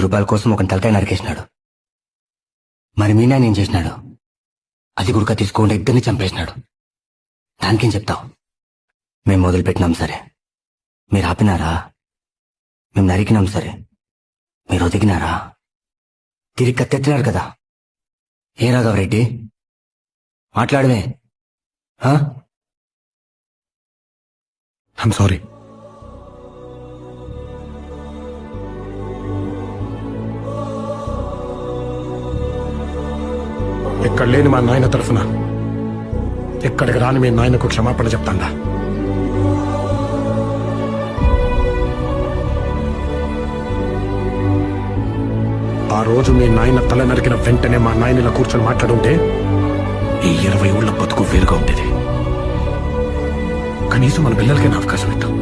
రూపాయల కోసం ఒక తలకాయ నరికేసినాడు. మరి మీ నాయన ఏం చేసినాడు? అది గుడక తీసుకోకుండా ఇద్దరిని చంపేసినాడు. దానికేం చెప్తావు? మేము మొదలుపెట్టినాం సరే, మీరు ఆపినారా? మేము నరికినాం సరే, మీరు ఒదిగినారా? తిరిగి కత్తెత్తినారు కదా. ఏ రాఘవరెడ్డి మాట్లాడవే? I'm sorry. ఎక్కడ లేని మా నాయన తరఫున ఎక్కడికి రాని మీ నాయనకు క్షమాపణ చెప్తాండా. ఆ రోజు మీ నాయన తల నరికిన వెంటనే మా నాయన ఇలా కూర్చొని మాట్లాడుంటే ఈ 20 ఊళ్ళ బతుకు వేరుగా ఉండేది. కనీసం మన పిల్లలకైనా అవకాశం ఇద్దాం.